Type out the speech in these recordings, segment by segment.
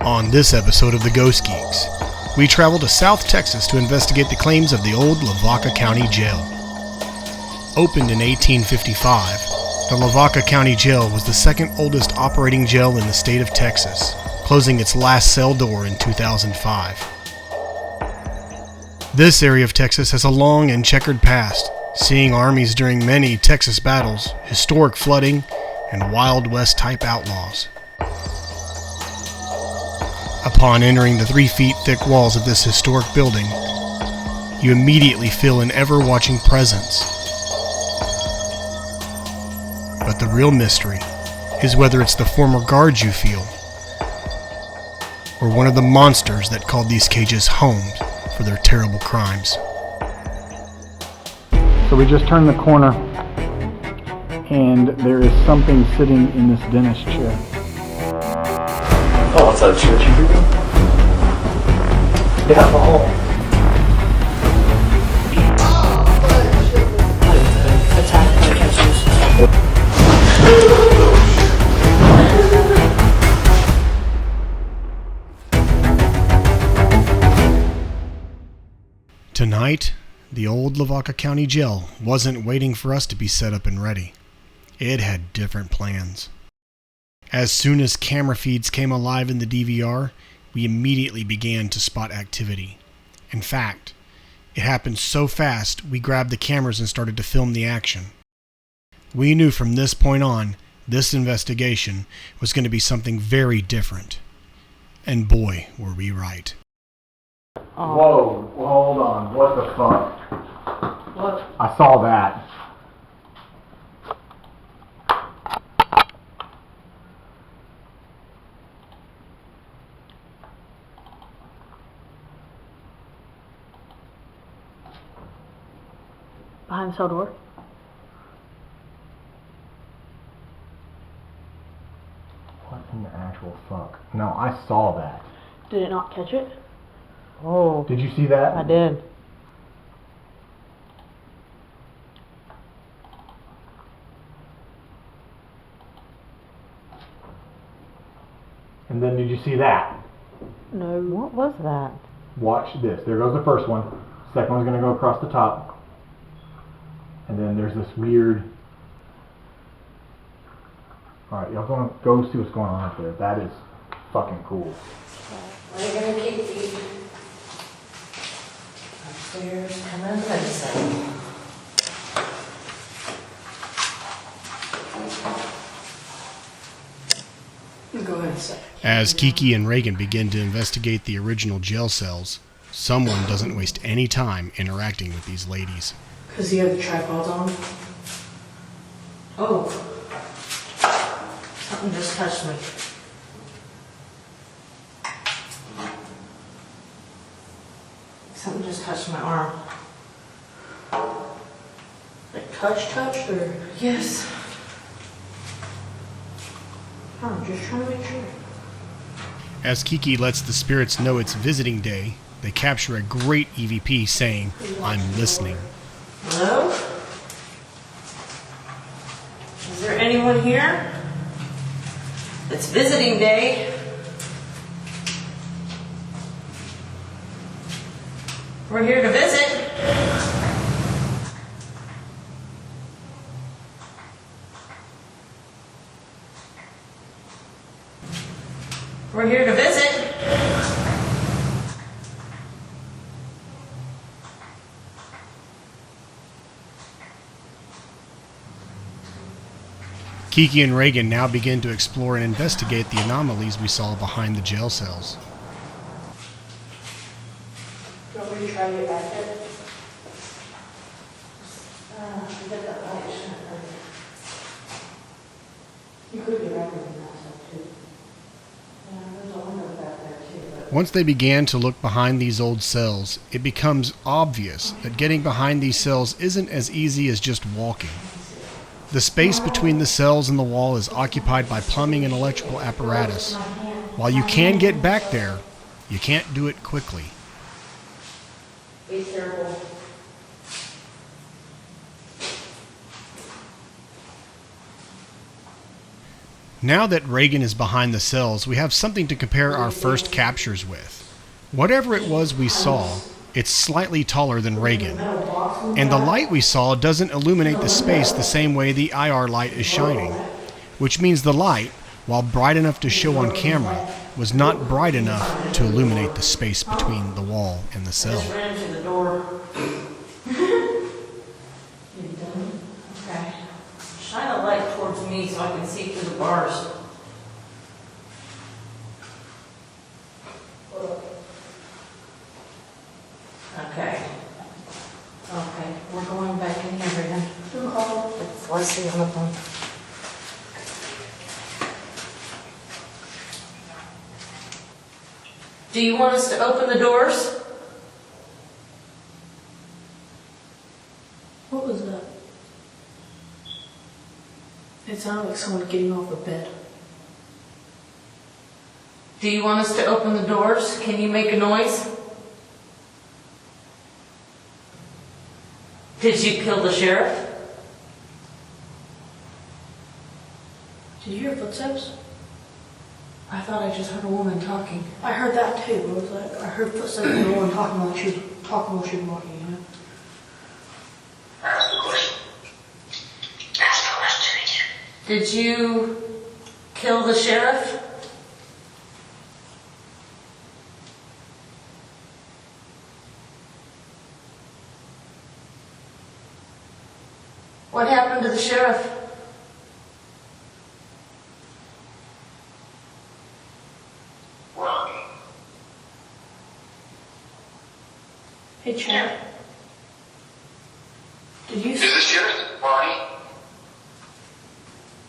On this episode of The Ghost Geeks, we travel to South Texas to investigate the claims of the Old Lavaca County Jail. Opened in 1855, the Lavaca County Jail was the second oldest operating jail in the state of Texas, closing its last cell door in 2005. This area of Texas has a long and checkered past, seeing armies during many Texas battles, historic flooding, and Wild West-type outlaws. Upon entering the 3-foot-thick walls of this historic building, you immediately feel an ever-watching presence. But the real mystery is whether it's the former guards you feel, or one of the monsters that called these cages homes for their terrible crimes. So we just turned the corner, and there is something sitting in this dentist chair. Oh, what's that church you do? Get out the hole. Tonight, the Old Lavaca County Jail wasn't waiting for us to be set up and ready. It had different plans. As soon as camera feeds came alive in the DVR, we immediately began to spot activity. In fact, it happened so fast we grabbed the cameras and started to film the action. We knew from this point on, this investigation was going to be something very different. And boy, were we right. Whoa, hold on, what the fuck? What? I saw that. Behind the cell door? What in the actual fuck? No, I saw that. Did it not catch it? Oh. Did you see that? I did. And then did you see that? No. What was that? Watch this. There goes the first one. Second one's gonna go across the top. And then there's this weird... Alright, y'all gonna go see what's going on up there. That is fucking cool. We're gonna keep these upstairs coming medicine. Go ahead and say. As Kiki and Reagan begin to investigate the original jail cells, someone doesn't waste any time interacting with these ladies. Because you have the tripods on. Oh. Something just touched me. Something just touched my arm. Like touched or? Yes. I'm just trying to make sure. As Kiki lets the spirits know it's visiting day, they capture a great EVP saying, "I'm listening." Hello? Is there anyone here? It's visiting day. We're here to visit. We're here to visit. Kiki and Reagan now begin to explore and investigate the anomalies we saw behind the jail cells. Do you want me to try to get back there? Get that light. You could get back there from that side too. Yeah, there's a window back there too. But Once they began to look behind these old cells, it becomes obvious that getting behind these cells isn't as easy as just walking. The space between the cells and the wall is occupied by plumbing and electrical apparatus. While you can get back there, you can't do it quickly. be careful. Now that Reagan is behind the cells, we have something to compare our first captures with. Whatever it was we saw, it's slightly taller than Reagan. And the light we saw doesn't illuminate the space the same way the IR light is shining, which means the light, while bright enough to show on camera, was not bright enough to illuminate the space between the wall and the cell. Just ran to the door. You done? Okay. Shine a light towards me so I can see through the bars. Okay. Okay, we're going back in here, Brandon. Let's see on the phone. Do you want us to open the doors? What was that? It sounded like someone getting off the bed. Do you want us to open the doors? Can you make a noise? Did you kill the sheriff? Did you hear footsteps? I thought I just heard a woman talking. I heard that too. It was like I heard footsteps and no one talking while she was walking, you know? Ask the question. Ask the question again. Did you kill the sheriff? What happened to the sheriff? Ronnie. Hey, Chad. Did you Is this sheriff? Ronnie?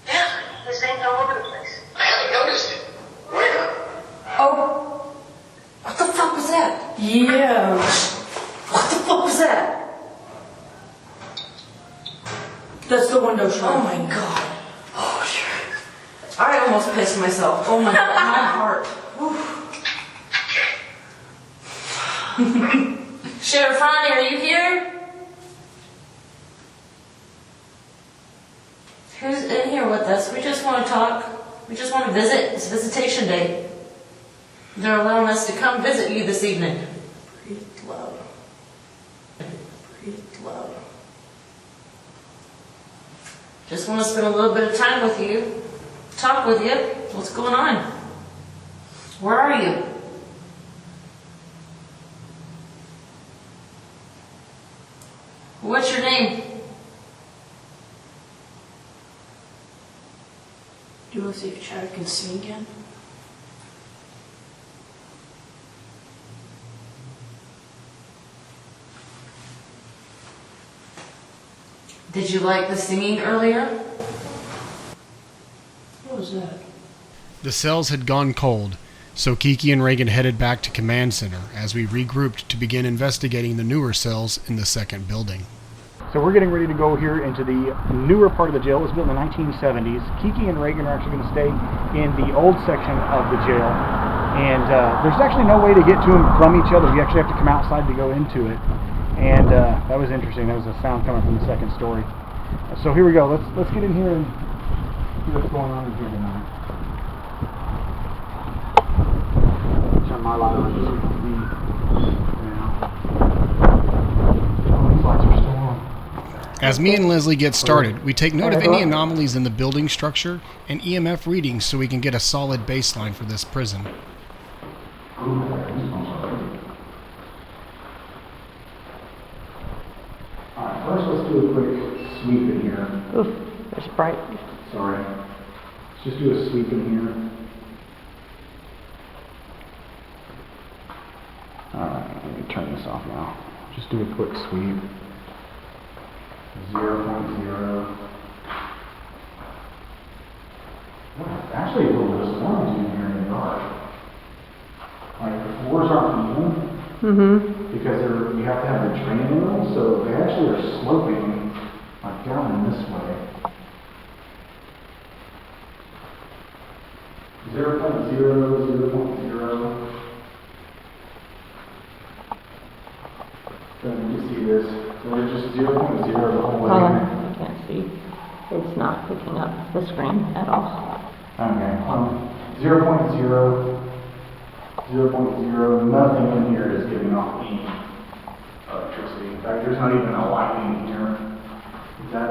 Yeah, his name's all over the place. I haven't noticed it. Where? Oh, what the fuck was that? Yeah. What the fuck was that? That's the window shut. Oh my god. Oh, sure. I almost pissed myself. Oh my god, my heart. Sheriff Ronnie, are you here? Who's in here with us? We just want to talk. We just want to visit. It's visitation day. They're allowing us to come visit you this evening. Breathe loud. Breathe loud. Just want to spend a little bit of time with you. Talk with you. What's going on? Where are you? What's your name? Do you want to see if Chad can sing again? Did you like the singing earlier? What was that? The cells had gone cold, so Kiki and Reagan headed back to Command Center as we regrouped to begin investigating the newer cells in the second building. So we're getting ready to go here into the newer part of the jail. It was built in the 1970s. Kiki and Reagan are actually going to stay in the old section of the jail. And there's actually no way to get to them from each other. You actually have to come outside to go into it. And that was interesting. That was a sound coming from the second story. So here we go. Let's get in here and see what's going on in here tonight. Turn my light on just so you can see. Oh, these lights are still on. As me and Leslie get started, we take note of any anomalies in the building structure and EMF readings so we can get a solid baseline for this prison. Alright, first let's do a quick sweep in here. Oof, it's bright. Sorry. Let's just do a sweep in here. Alright, let me turn this off now. Just do a quick sweep. 0.0. Well, actually, a little bit of storms in here in the dark. Like the floors aren't even. Because you have to have the drain in them, so they actually are sloping like down in this way. 0.0, 0.0. So you see this. So we're just 0.0 the whole way. I can't see. It's not picking up the screen at all. Okay, 0.0, 0.0, nothing in here is giving off any electricity. In fact, there's not even a light in here. Is that,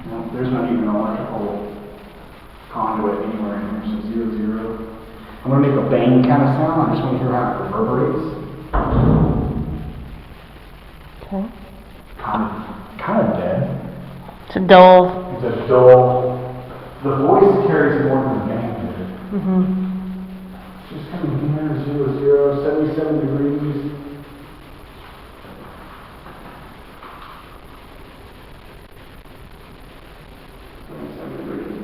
no, there's not even an electrical conduit anywhere in here, so 0, 0. I'm going to make a bang kind of sound. I just want to hear how it reverberates. Okay. Kind of dead. It's a dull. It's a dull. The voice carries more than the bang did. Mm-hmm. Just coming here, 0, 0, 77 degrees.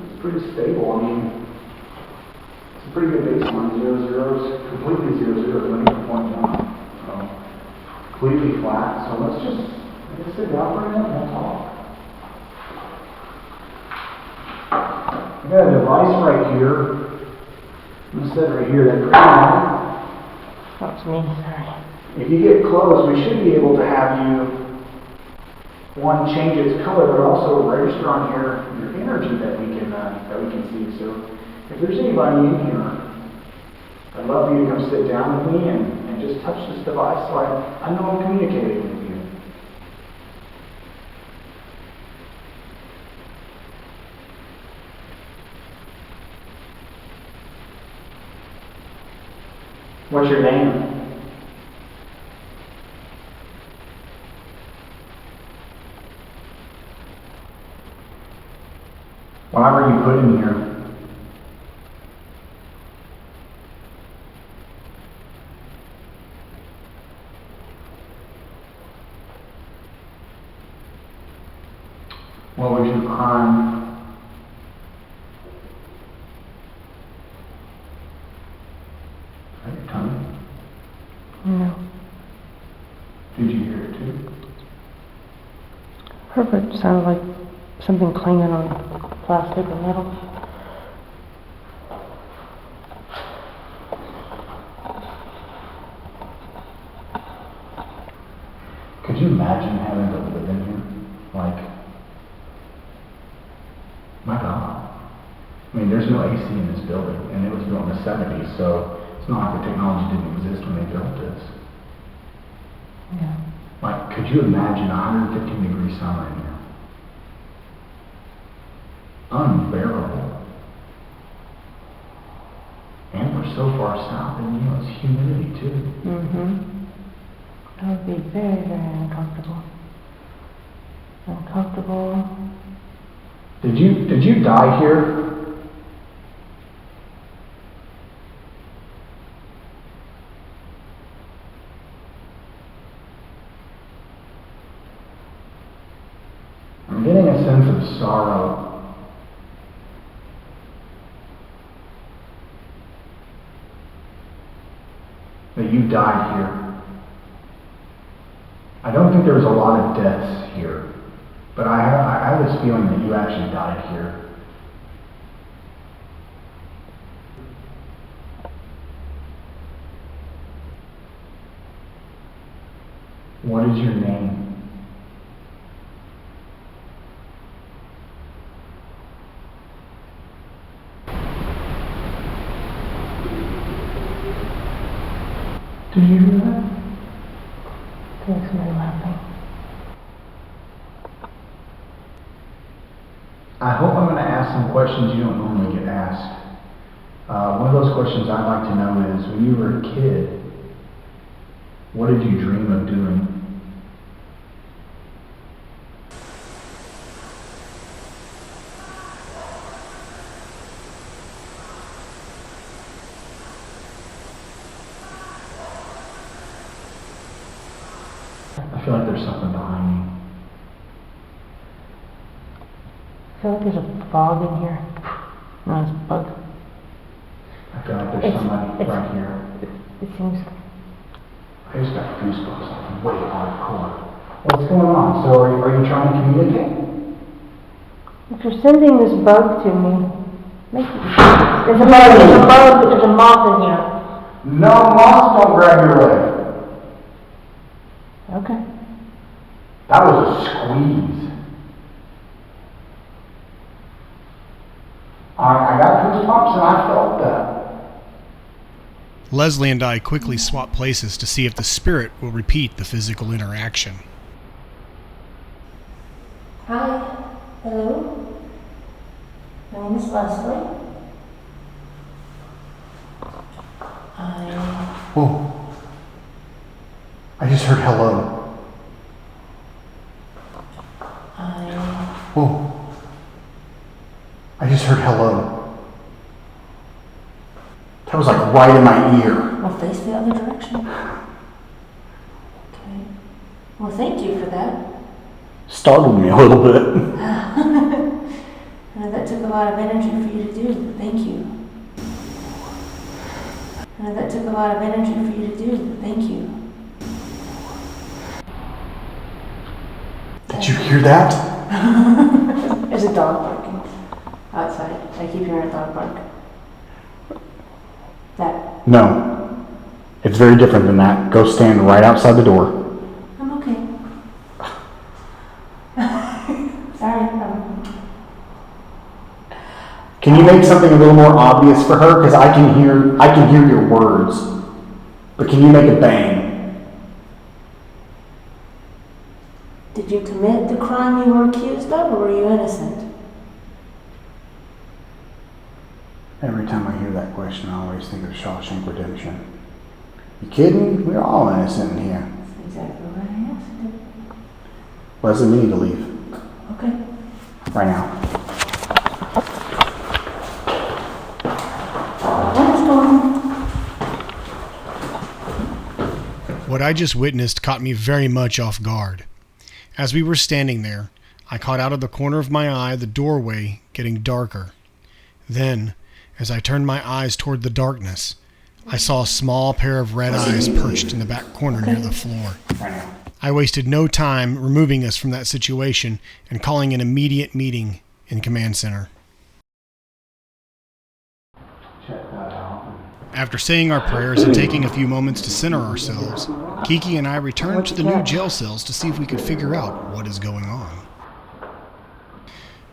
It's pretty stable. I mean, it's a pretty good baseline. 0, 0 is completely 0, 0. Let me point down. So, completely flat. So let's just, I guess, sit down for a minute and we'll talk. I got a device right here. I'm going to set it right here. That green light. That's me, sorry. If you get close, we should be able to have you, one, change its color, but also register on your energy that we can see. So if there's anybody in here, I'd love for you to come sit down with me and just touch this device so I know I'm communicating with you. What's your name? Why were you put in here? What was your crime? Is that your tongue? No. Did you hear it too? Heard it sounded like something clanging on plastic or metal. Could you imagine having to live in here? Like, my God. I mean, there's no AC in this building, and it was built in the 70s, so it's not like the technology didn't exist when they built this. Yeah. Like, could you imagine 115-degree summer in here? Unbearable. And we're so far south, and it's humidity too. Mm-hmm. That would be very, very uncomfortable. Uncomfortable. Did you die here? I'm getting a sense of sorrow. That you died here. I don't think there was a lot of deaths here, but I have this feeling that you actually died here. What is your name? Did you hear that? I think somebody laughing. I hope I'm going to ask some questions you don't normally get asked. One of those questions I'd like to know is, when you were a kid, what did you dream of doing? I feel like there's something behind me. I feel like there's a fog in here. No, it's a bug. I feel like there's somebody right here. It seems. I just got goosebumps. I'm way hardcore. What's going on? So are you trying to communicate? If you're sending this bug to me, make it. There's a bug. There's a moth in here. No, moths don't grab your leg. Okay. That was a squeeze. I got goosebumps, and I felt that. Leslie and I quickly swap places to see if the spirit will repeat the physical interaction. Hi. Hello. My name is Leslie. Whoa. I just heard hello. Whoa. I just heard hello. That was like right in my ear. Well, face the other direction. Okay. Well, thank you for that. Startled me a little bit. That took a lot of energy for you to do. Thank you. That took a lot of energy for you to do. Thank you. Did you hear that? There's a dog barking outside. I keep hearing a dog bark. That. No. It's very different than that. Go stand right outside the door. I'm okay. Sorry. Can you make something a little more obvious for her? Because I can hear your words. But can you make a bang? Did you commit the crime you were accused of, or were you innocent? Every time I hear that question, I always think of Shawshank Redemption. You kidding? We're all innocent in here. That's exactly what I asked you. Leslie, we need to leave. Okay. Right now. What is going on? What I just witnessed caught me very much off guard. As we were standing there, I caught out of the corner of my eye the doorway getting darker. Then, as I turned my eyes toward the darkness, I saw a small pair of red eyes perched in the back corner near the floor. I wasted no time removing us from that situation and calling an immediate meeting in Command Center. Check that out. After saying our prayers and taking a few moments to center ourselves, Kiki and I returned to the new jail cells to see if we could figure out what is going on.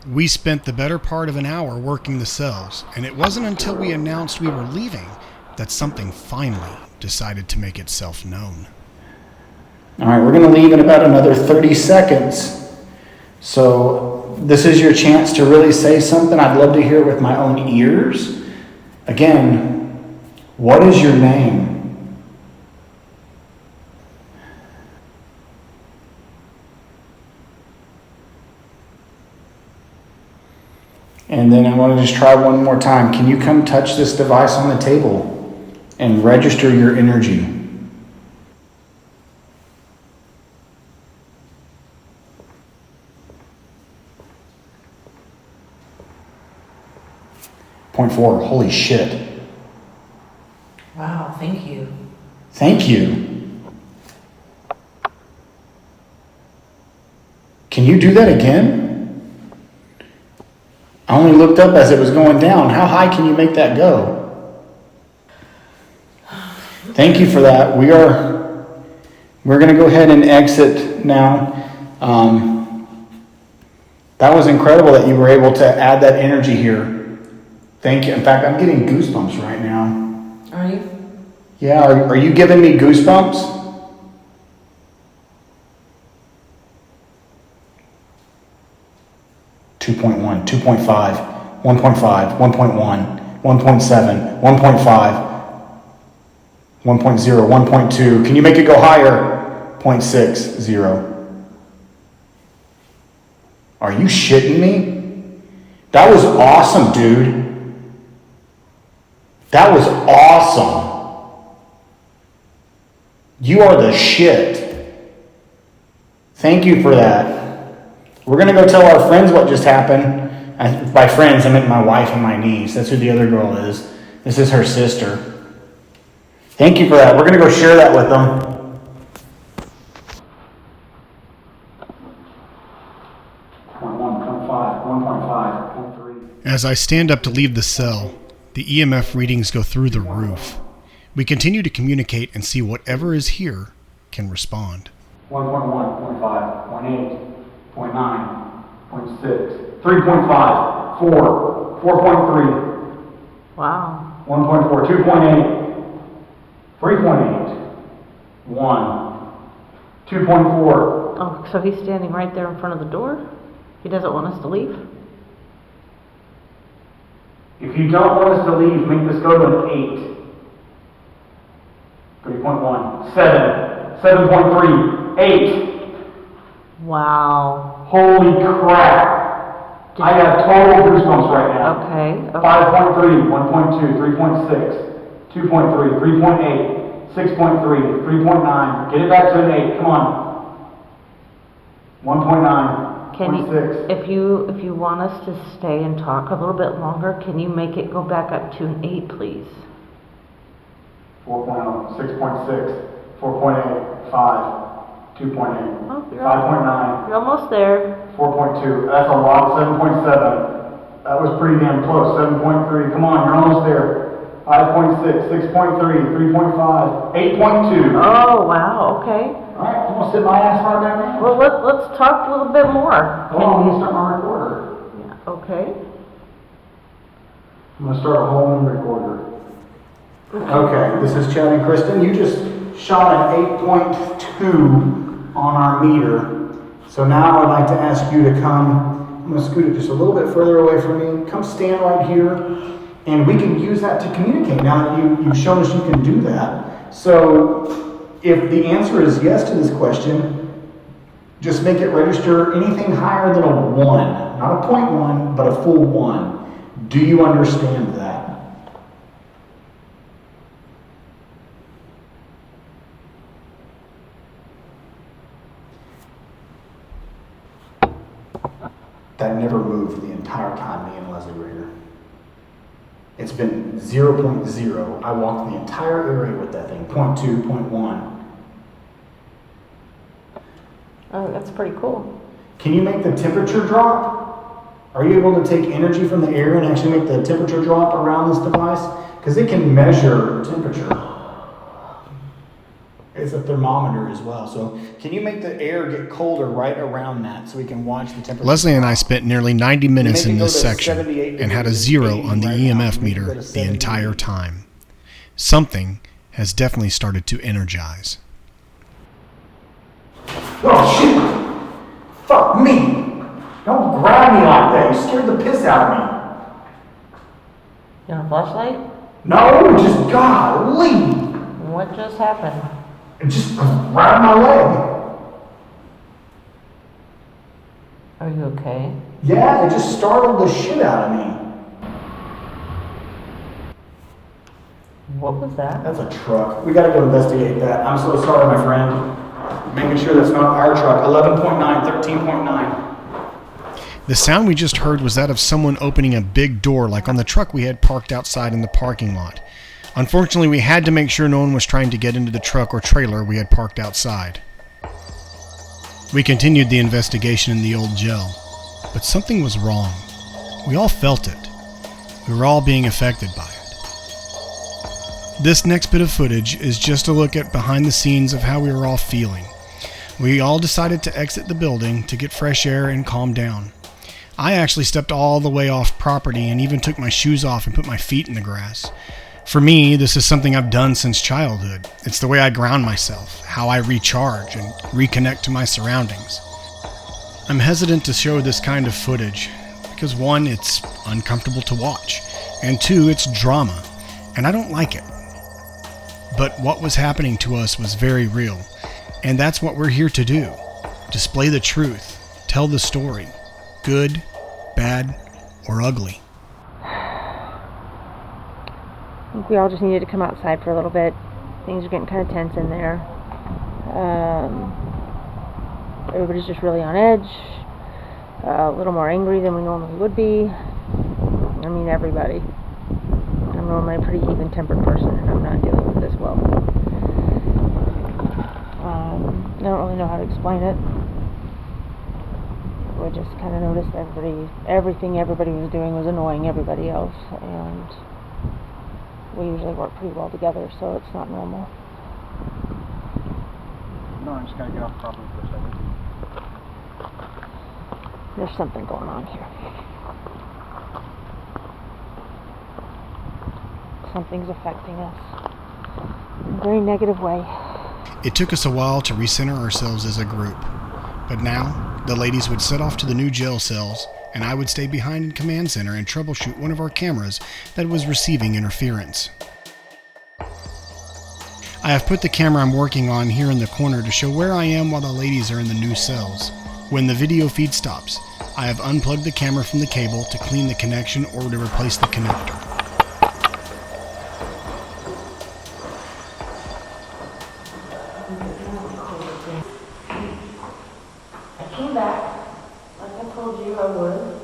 We spent the better part of an hour working the cells, and it wasn't until we announced we were leaving that something finally decided to make itself known. All right, we're going to leave in about another 30 seconds. So this is your chance to really say something. I'd love to hear it with my own ears. Again, what is your name? And then I want to just try one more time. Can you come touch this device on the table and register your energy? Point 4. Holy shit. Wow, thank you. Thank you. Can you do that again? I only looked up as it was going down. How high can you make that go? Thank you for that. We're going to go ahead and exit now. That was incredible that you were able to add that energy here. Thank you. In fact, I'm getting goosebumps right now. Are you? Yeah, are you giving me goosebumps? Two 2.1, 2.5, 1.5, 1.1, 1.7, 1.5, 1.0, 1.2. Can you make it go higher? 0.60. Are you shitting me? That was awesome, dude. That was awesome. You are the shit. Thank you for that. We're going to go tell our friends what just happened. By friends, I meant my wife and my niece. That's who the other girl is. This is her sister. Thank you for that. We're going to go share that with them. As I stand up to leave the cell, the EMF readings go through the roof. We continue to communicate and see whatever is here can respond. 1.1, 0.5, 0.8, 0.9, 0.6, 3.5, 4, 4.3, Wow. 1.4, 2.8, 3.8, 1, 2.4. Oh, so he's standing right there in front of the door? He doesn't want us to leave? If you don't want us to leave, make this go to an 8. 3.1, 7, 7.3, 8. Wow. Holy crap. I got total goosebumps right now. Okay. 5.3, 1.2, 3.6, 2.3, 3.8, 6.3, 3.9. Get it back to an 8. Come on. 1.9, Can 0.6. you, if you want us to stay and talk a little bit longer, can you make it go back up to an 8, please? 4.0, 6.6, 4.8, 5, 2.8, Oh, 5.9, You're almost there. 4.2. That's a lot. 7.7. That was pretty damn close. 7.3. Come on, you're almost there. 5.6, 6.3, 3.5, 8.2. Oh, wow, okay. All right, I'm gonna sit my ass right back down. Well, let's talk a little bit more. Hold on, let me start my recorder. Yeah, okay. I'm gonna start a whole new recorder. Okay, this is Chad and Kristen. You just shot an 8.2 on our meter. So now I'd like to ask you to come. I'm gonna scoot it just a little bit further away from me. Come stand right here, and we can use that to communicate. Now that you've shown us you can do that. So if the answer is yes to this question, just make it register anything higher than a 1. Not a 0.1, but a full 1. Do you understand that? That never moved the entire time me and Leslie were here. It's been 0.0. I walked the entire area with that thing, 0.2, 0.1. Oh, that's pretty cool. Can you make the temperature drop? Are you able to take energy from the air and actually make the temperature drop around this device? Because it can measure temperature. It's a thermometer as well. So can you make the air get colder right around that so we can watch the temperature? Leslie and I spent nearly 90 minutes in this section 78 and had a degrees, 0 80 on the right now. EMF We need to meter go to the 78. entire time. Something has definitely started to energize. Oh shit! Fuck me! Don't grab me like that. You scared the piss out of me. You want a flashlight? No, just golly! What just happened? It just grabbed my leg. Are you okay? Yeah, it just startled the shit out of me. What was that? That's a truck. We gotta go investigate that. I'm so sorry, my friend. Making sure that's not our truck. 11.9, 13.9. The sound we just heard was that of someone opening a big door like on the truck we had parked outside in the parking lot. Unfortunately, we had to make sure no one was trying to get into the truck or trailer we had parked outside. We continued the investigation in the old jail, but something was wrong. We all felt it. We were all being affected by it. This next bit of footage is just a look at behind the scenes of how we were all feeling. We all decided to exit the building to get fresh air and calm down. I actually stepped all the way off property and even took my shoes off and put my feet in the grass. For me, this is something I've done since childhood. It's the way I ground myself, how I recharge and reconnect to my surroundings. I'm hesitant to show this kind of footage because 1, it's uncomfortable to watch, and 2, it's drama, and I don't like it. But what was happening to us was very real, and that's what we're here to do. Display the truth, tell the story, good, bad, or ugly. I think we all just needed to come outside for a little bit. Things are getting kind of tense in there. Everybody's just really on edge. A little more angry than we normally would be. I mean, everybody. I'm normally a pretty even-tempered person, and I'm not dealing with this well. I don't really know how to explain it. We just kind of noticed everything everybody was doing was annoying everybody else, and we usually work pretty well together, so it's not normal. No, I just gotta get off property for a second. There's something going on here. something's affecting us in a very negative way. It took us a while to recenter ourselves as a group, but now the ladies would set off to the new jail cells, and I would stay behind in command center and troubleshoot one of our cameras that was receiving interference. I have put the camera I'm working on here in the corner to show where I am while the ladies are in the new cells. When the video feed stops, I have unplugged the camera from the cable to clean the connection or to replace the connector. I came back, like I told you I would.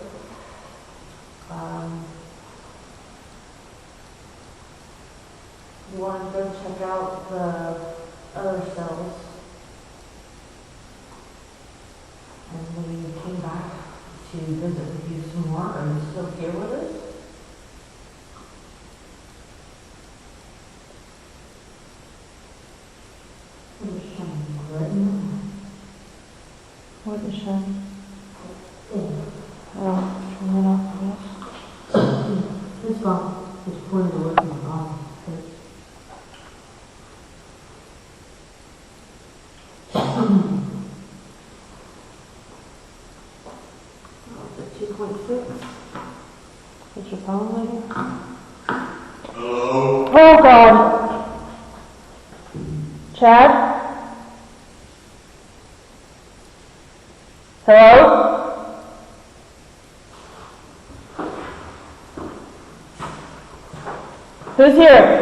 You wanted to go check out the other cells. And we came back to visit with you some more. Are you still here with us? What is shine? Oh, turn it off, I guess. It's gone. It's pointing to working on. Is your phone later? Hello? Oh God! Chad? Hello? Who's here?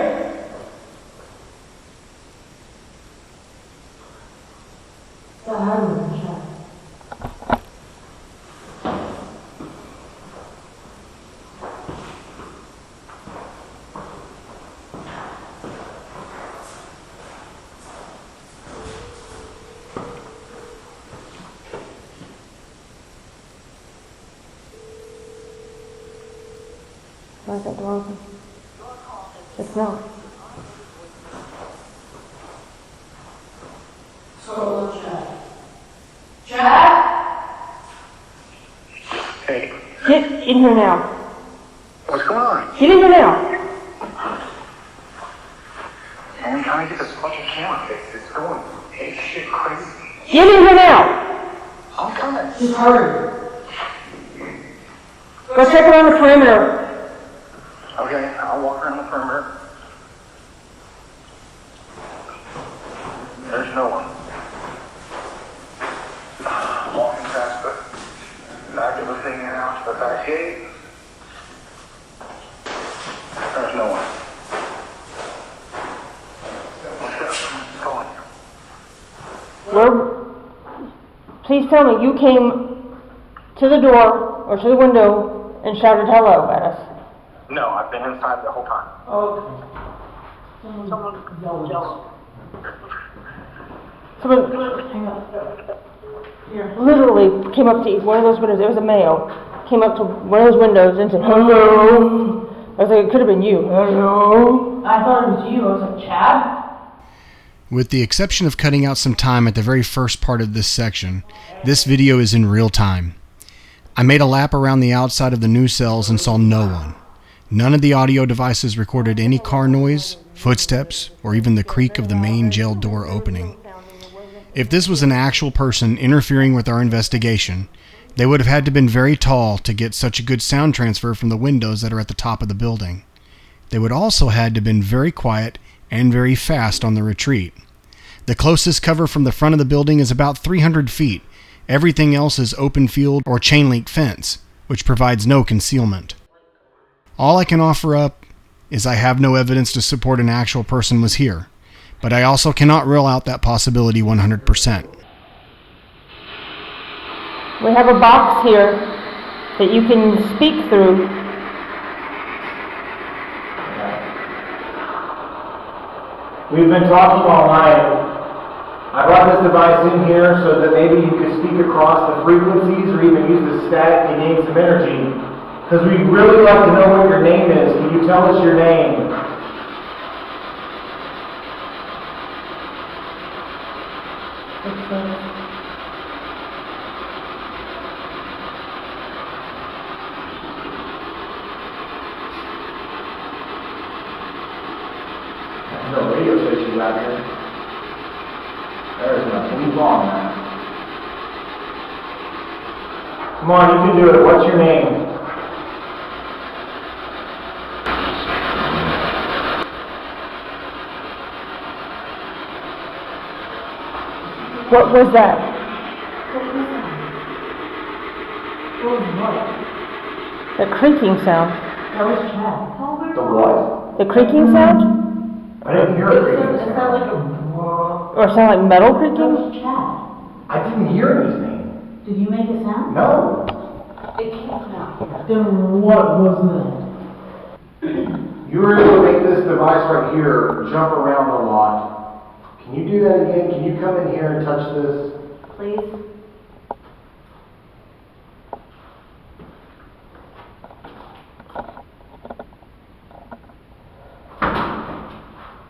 Why is that door open? It's not. So, Chad? Hey, Get in here now. what's going on? Get in here now. I'm trying to get this fucking camera fixed. It's going ape shit crazy. Get in here now. I'm coming. Just hurry. Go check around the perimeter. Okay, I'll walk around the perimeter. There's no one. Walking past the back of the thing now to the back gate. There's no one. What's going on? Where? Please tell me you came to the door or to the window and shouted hello at us. No, I've been inside the whole time. Someone yelled. Someone literally came up to one of those windows. It was a male. Came up to one of those windows and said, hello. I was like, it could have been you. Hello. I thought it was you. I was like, Chad? With the exception of cutting out some time at the very first part of this section, this video is in real time. I made a lap around the outside of the new cells and saw no one. None of the audio devices recorded any car noise, footsteps, or even the creak of the main jail door opening. If this was an actual person interfering with our investigation, they would have had to been very tall to get such a good sound transfer from the windows that are at the top of the building. They would also had to have been very quiet and very fast on the retreat. The closest cover from the front of the building is about 300 feet. Everything else is open field or chain link fence, which provides no concealment. All I can offer up is I have no evidence to support an actual person was here, but I also cannot rule out that possibility 100%. We have a box here that you can speak through. We've been talking all night. I brought this device in here so that maybe you could speak across the frequencies or even use the static to gain some energy. Because we'd really like to know what your name is. Can you tell us your name? issues out here. There's nothing wrong, man. Come on, you can do it. What's your name? What was that? The creaking sound. The what? The creaking sound? I didn't hear a creaking sound. Or sound like metal creaking? I didn't hear anything. Did you make a sound? No. It came from out here. Then what was You were able to make this device right here jump around a lot. Can you do that again? Can you come in here and touch this? Please.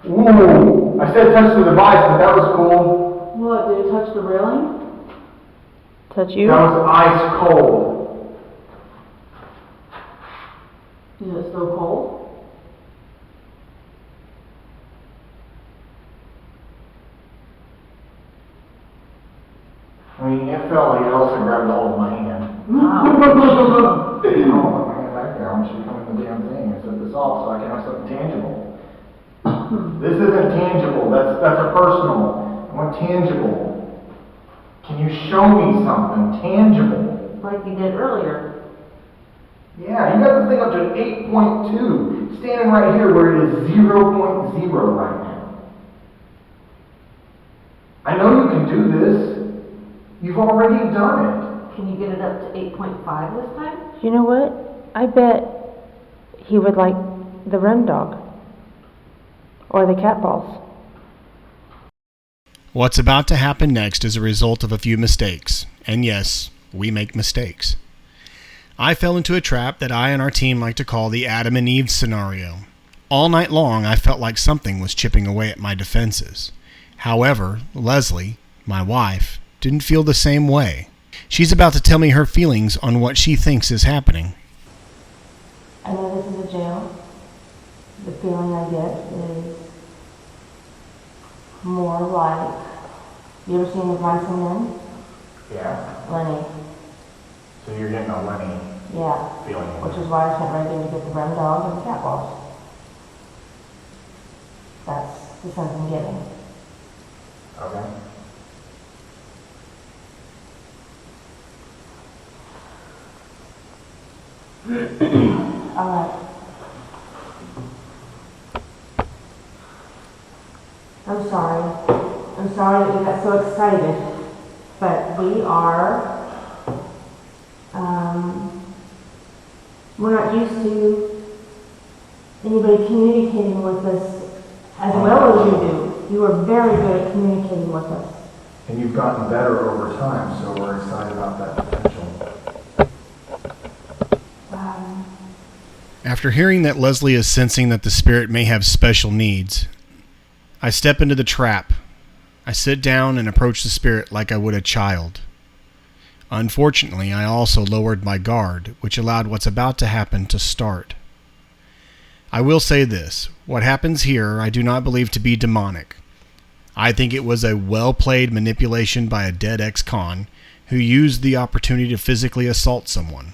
Ooh, I said touch the device, but that was cool. What, did it touch the railing? Touch you? That was ice cold. Is it still cold? I mean, it felt like Elsa grabbed a hold of my hand. Wow. Oh, my hand back there. I want you to come in the damn thing and set this off so I can have something tangible. This isn't tangible. That's a personal. I want tangible. Can you show me something tangible? Like you did earlier. Yeah, you got the thing up to an 8.2, standing right here where it is 0.0 right now. I know you can do this. You've already done it. Can you get it up to 8.5 this time? You know what? I bet he would like the REM dog. Or the cat balls. What's about to happen next is a result of a few mistakes. And yes, we make mistakes. I fell into a trap that I and our team like to call the Adam and Eve scenario. All night long, I felt like something was chipping away at my defenses. However, Leslie, my wife, didn't feel the same way. She's about to tell me her feelings on what she thinks is happening. I know this is a jail. The feeling I get is more like, you ever seen Advice and Men? Yeah. Lenny. So you're getting a Lenny Yeah. feeling. Which is why I sent Reagan to get the REM dog and the cat balls. That's the sense I'm getting. Okay. Alright. I'm sorry. I'm sorry that we got so excited. But we are, we're not used to anybody communicating with us as well as you do. You are very good at communicating with us. And you've gotten better over time, so we're excited about that potential. After hearing that Leslie is sensing that the spirit may have special needs, I step into the trap. I sit down and approach the spirit like I would a child. Unfortunately, I also lowered my guard, which allowed what's about to happen to start. I will say this, what happens here I do not believe to be demonic. I think it was a well-played manipulation by a dead ex-con who used the opportunity to physically assault someone.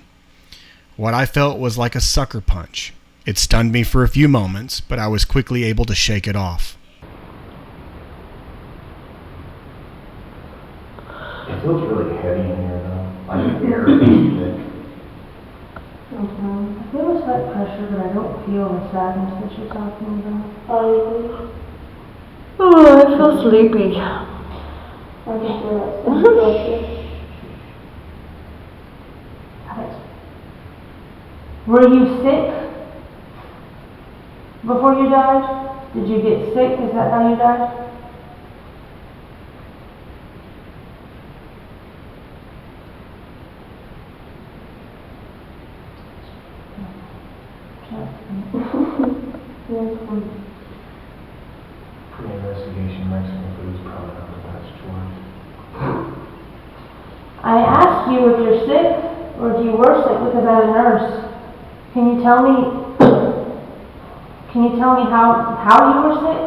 What I felt was like a sucker punch. It stunned me for a few moments, but I was quickly able to shake it off. It feels really heavy in here, though. Like the air is thick. I feel a slight pressure, but I don't feel the sadness that you're talking about. Oh, I feel sleepy. Were you sick before you died? Did you get sick? Is that how you died? Pre-investigation Mexican food's probably not the best choice. I asked you if you're sick or if you were sick because I'm a nurse. Can you tell me how you were sick?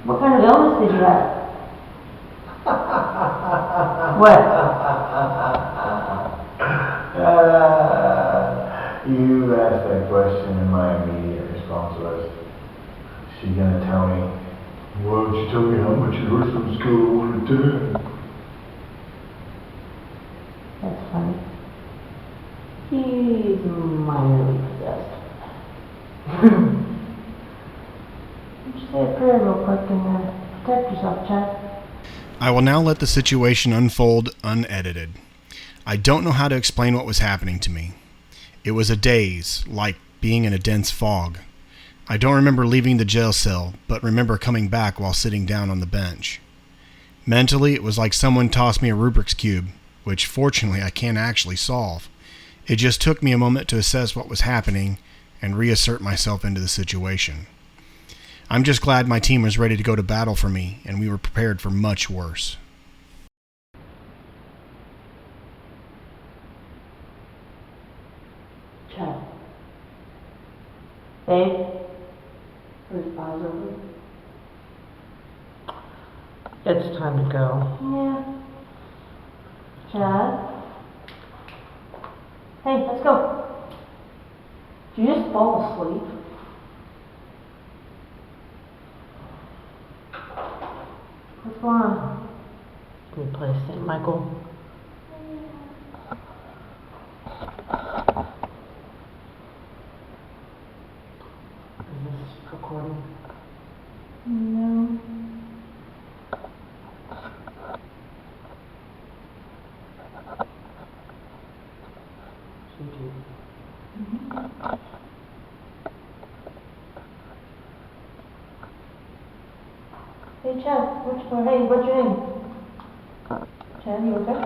What kind of illness did you have? What? You asked that question and my immediate response was, she gonna tell me, why don't you tell me how much it hurts on a scale of 1 to 10? That's funny. He's minorly possessed. Just say a prayer real quick and protect yourself, Chad. I will now let the situation unfold unedited. I don't know how to explain what was happening to me. It was a daze, like being in a dense fog. I don't remember leaving the jail cell, but remember coming back while sitting down on the bench. Mentally, it was like someone tossed me a Rubik's Cube, which fortunately I can't actually solve. It just took me a moment to assess what was happening and reassert myself into the situation. I'm just glad my team was ready to go to battle for me, and we were prepared for much worse. Chad. Babe? Are his eyes open? It's time to go. Yeah. Chad? Hey, let's go. Did you just fall asleep? What's going on? Can we play St. Michael? Is this recording? No. YouTube. Hey, Chad, what's your name? Chad, you okay?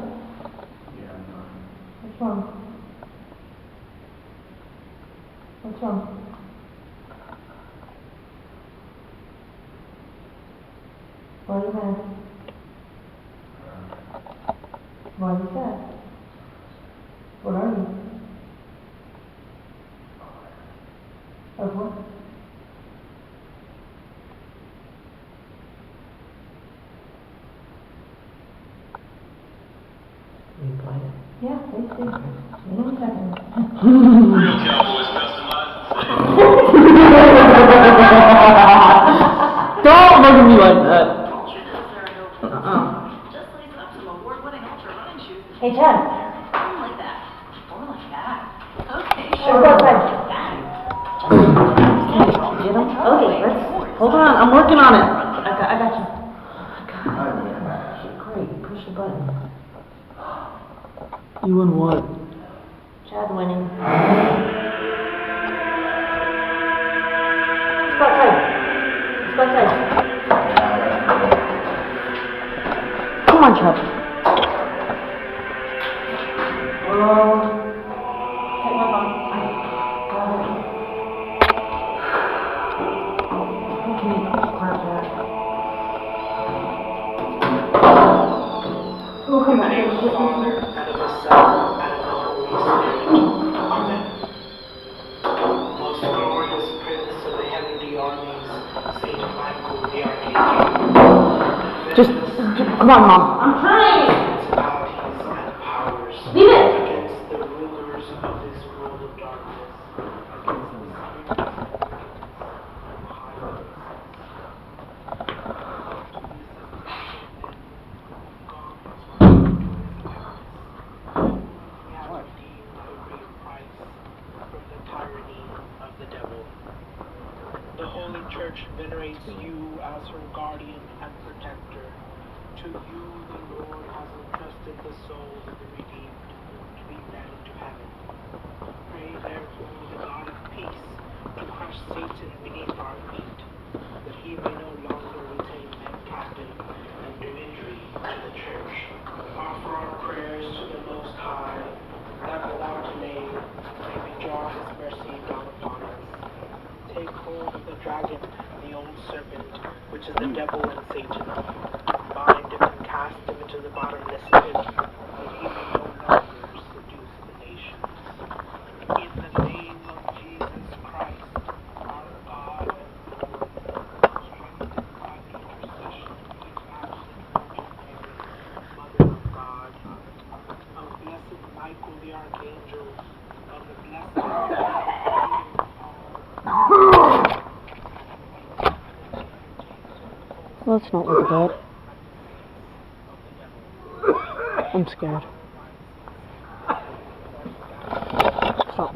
Yeah, I'm fine. What's wrong? What's wrong? Why are you mad? Why are you sad? What are you? Of what? Will you play it? Yeah, please do. In a second. Real Cowboys customized Don't look at me like that. Just lace up some award-winning ultra running shoes. Hey, Chad. Like that. Or like that. Okay, Let's sure. go outside. Get him? Okay, let's. Hold on, I'm working on it. I got you. Great, push the button. You won what? Chad winning. Let's go outside. Let's go outside. Come on, Chuck. Take my phone. Okay, clap that. Oh, come on. Father, out of the Son, out of the Holy Spirit. Amen. Most glorious Prince of the heavenly armies, Saint Michael the Archangel. Just, come on, Mom. I'm trying. Principalities and powers. Leave it. Against the rulers of this world of darkness. Against the The Holy Church venerates you as her guardian and protector. To you the Lord has entrusted the souls of the redeemed to be led into heaven. Pray therefore the God of peace to crush Satan beneath our feet, that he may no longer retain men captive and do injury to the church. Offer our prayers to the Most High, that without delay may we draw his mercy down upon us. Take hold of the dragon and the old serpent, which is the devil and Satan. Bind him and cast him into the bottomless pit, that he may no longer seduce the nations. In the name of Jesus Christ, our God and Lord, strengthened by the angel of the blessed. Let's not look at that. I'm scared. Stop.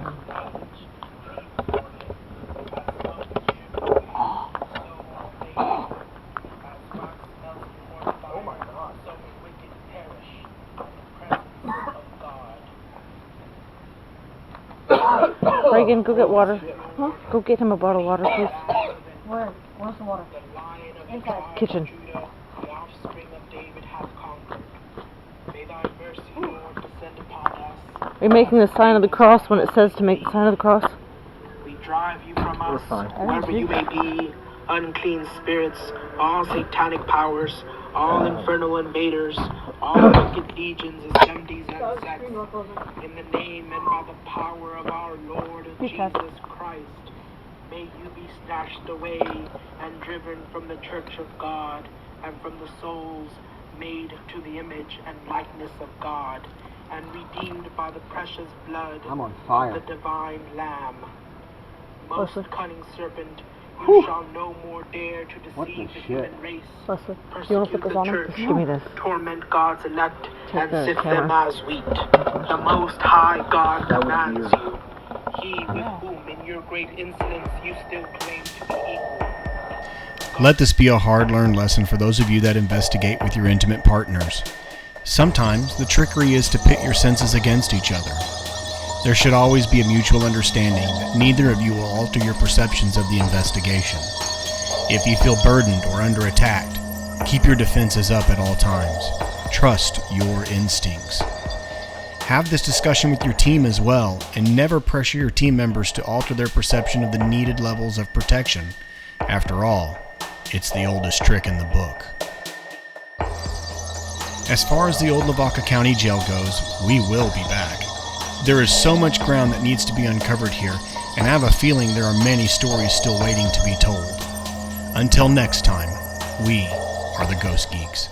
Reagan, go get water. Huh? Go get him a bottle of water, please. Where? Where's the water? Inside. Kitchen. The offspring of David hath conquered. May thy mercy, Lord, descend upon us. Are you making the sign of the cross when it says to make the sign of the cross? We drive you from us, wherever you may be, unclean spirits, all satanic powers, all infernal invaders, all wicked legions, assemblies, and sects, in the name and by the power of our Lord Jesus Christ, may you be snatched away and driven from the church of God and from the souls made to the image and likeness of God and redeemed by the precious blood of the divine Lamb. Most cunning serpent, you shall no more dare to deceive the human race, Leslie, do you want to persecute put this the on him? church, Give me this. torment God's elect, Take and the sift camera. them as wheat. The Most High God commands you, he with whom in your great insolence you still claim to be equal. Let this be a hard-learned lesson for those of you that investigate with your intimate partners. Sometimes the trickery is to pit your senses against each other. There should always be a mutual understanding that neither of you will alter your perceptions of the investigation. If you feel burdened or under attack, keep your defenses up at all times. Trust your instincts. Have this discussion with your team as well, and never pressure your team members to alter their perception of the needed levels of protection. After all, it's the oldest trick in the book. As far as the Old Lavaca County Jail goes, we will be back. There is so much ground that needs to be uncovered here, and I have a feeling there are many stories still waiting to be told. Until next time, we are the Ghost Geeks.